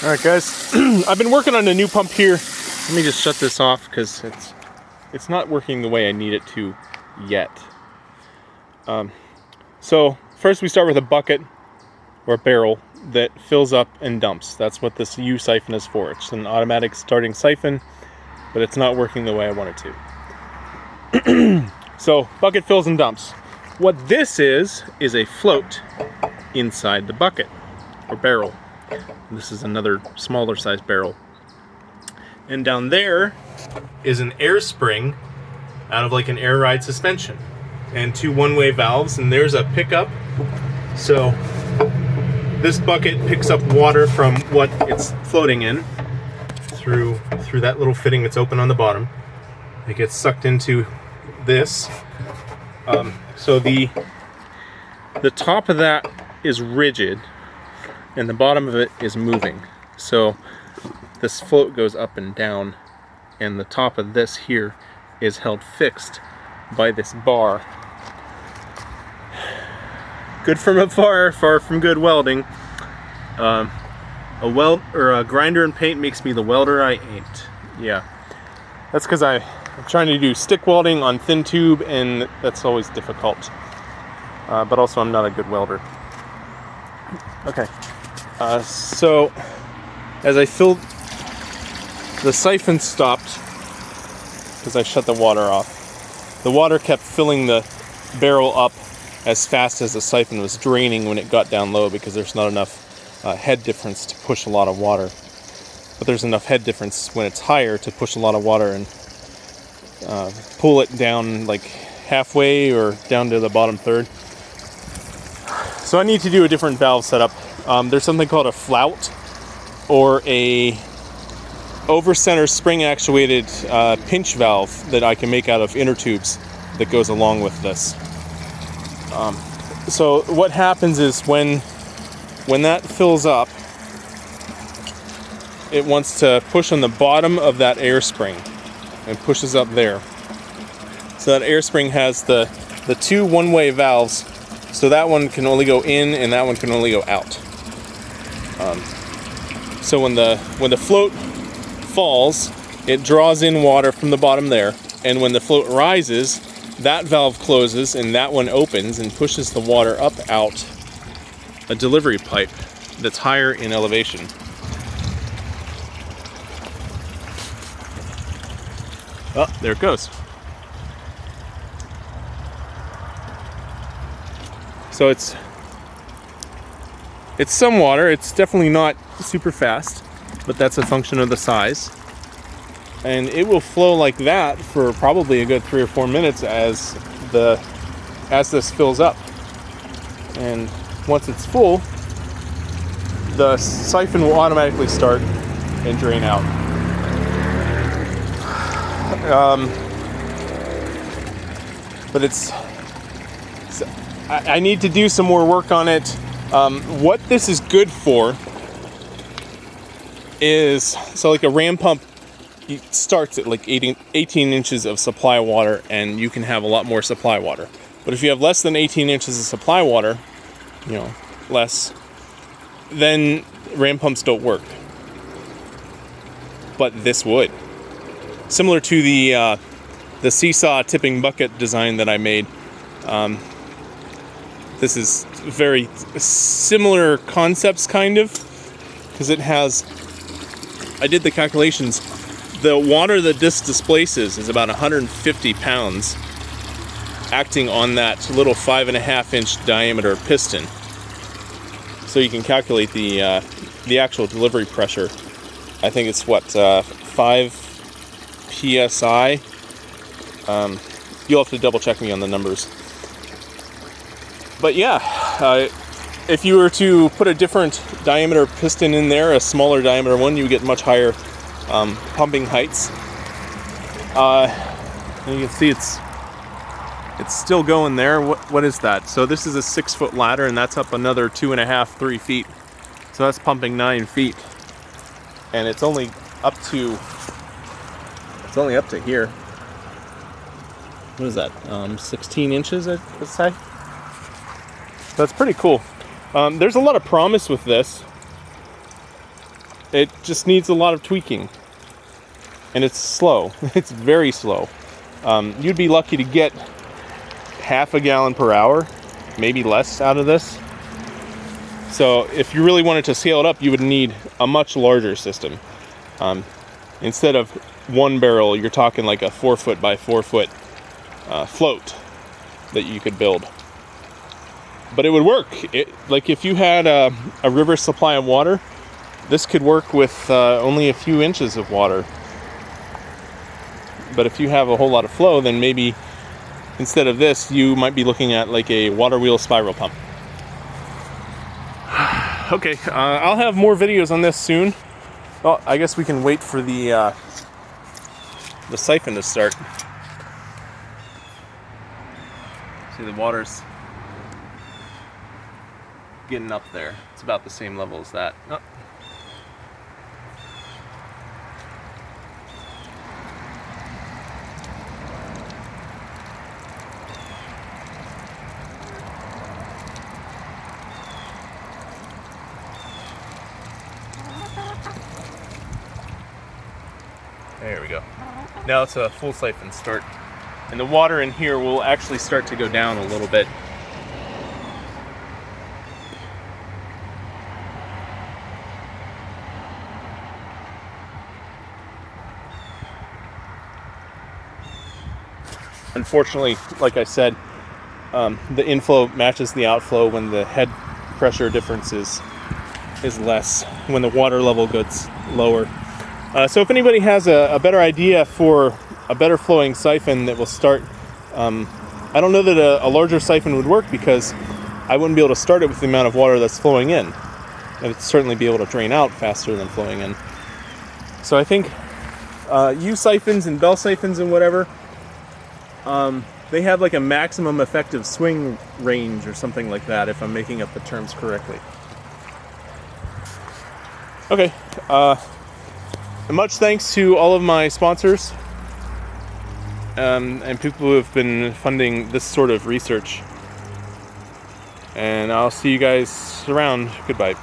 Alright guys, I've been working on a new pump here. Let me just shut this off because it's not working the way I need it to yet. So first we start with a bucket or a barrel that fills up and dumps. That's what this U siphon is for. It's an automatic starting siphon, but it's not working the way I want it to. So bucket fills and dumps. What this is a float inside the bucket or barrel. This is another smaller size barrel. And down there is an air spring out of like an air ride suspension and two one-way valves, and there's a pickup. So this bucket picks up water from what it's floating in through that little fitting that's open on the bottom. It gets sucked into this. So the top of that is rigid and the bottom of it is moving. So this float goes up and down, and the top of this here is held fixed by this bar. Good from afar, far from good welding. A grinder and paint makes me the welder I ain't. Yeah, that's because I'm trying to do stick welding on thin tube, and that's always difficult. But also I'm not a good welder. Okay. So as I filled, the siphon stopped because I shut the water off. The water kept filling the barrel up as fast as the siphon was draining when it got down low, because there's not enough head difference to push a lot of water. But there's enough head difference when it's higher to push a lot of water and pull it down like halfway or down to the bottom third. So I need to do a different valve setup. There's something called a flout, or a over-center spring-actuated pinch valve that I can make out of inner tubes that goes along with this. So what happens is when that fills up, it wants to push on the bottom of that air spring and pushes up there. So that air spring has the two one-way valves, so that one can only go in and that one can only go out. So when the float falls, it draws in water from the bottom there, and when the float rises, that valve closes and that one opens and pushes the water up out a delivery pipe that's higher in elevation. Oh, there it goes. So it's some water. It's definitely not super fast, but that's a function of the size. And it will flow like that for probably a good 3 or 4 minutes as this fills up. And once it's full, the siphon will automatically start and drain out. But I need to do some more work on it. What this is good for is, so like a ram pump, it starts at like 18 inches of supply water, and you can have a lot more supply water. But if you have less than 18 inches of supply water, less, then ram pumps don't work. But this would. Similar to the seesaw tipping bucket design that I made. This is very similar concepts, kind of, because it has, I did the calculations, the water that this displaces is about 150 pounds acting on that little 5.5-inch diameter piston. So you can calculate the actual delivery pressure. I think it's 5 psi. You'll have to double check me on the numbers. But yeah, if you were to put a different diameter piston in there, a smaller diameter one, you would get much higher pumping heights. And you can see it's still going there. What is that? So this is a 6-foot ladder, and that's up another 2.5, 3 feet. So that's pumping 9 feet, and it's only up to here. What is that? 16 inches, I'd say. That's pretty cool. There's a lot of promise with this, It just needs a lot of tweaking. And it's slow. It's very slow. You'd be lucky to get half a gallon per hour, maybe less out of this. So if you really wanted to scale it up, you would need a much larger system. Instead of one barrel, you're talking like a 4 foot by 4 foot float that you could build. But it would work. Like if you had a river supply of water, this could work with only a few inches of water. But if you have a whole lot of flow, then maybe instead of this, you might be looking at like a water wheel spiral pump. Okay, I'll have more videos on this soon. Well, I guess we can wait for the siphon to start. See, the water's getting up there. It's about the same level as that. Oh. There we go. Now it's a full siphon start. And the water in here will actually start to go down a little bit. Unfortunately, like I said, the inflow matches the outflow when the head pressure difference is less, when the water level gets lower. So if anybody has a better idea for a better flowing siphon that will start, I don't know that a larger siphon would work because I wouldn't be able to start it with the amount of water that's flowing in. It would certainly be able to drain out faster than flowing in. So I think U siphons and bell siphons and whatever, they have like a maximum effective swing range or something like that, if I'm making up the terms correctly. Okay, and much thanks to all of my sponsors and people who have been funding this sort of research. And I'll see you guys around. Goodbye.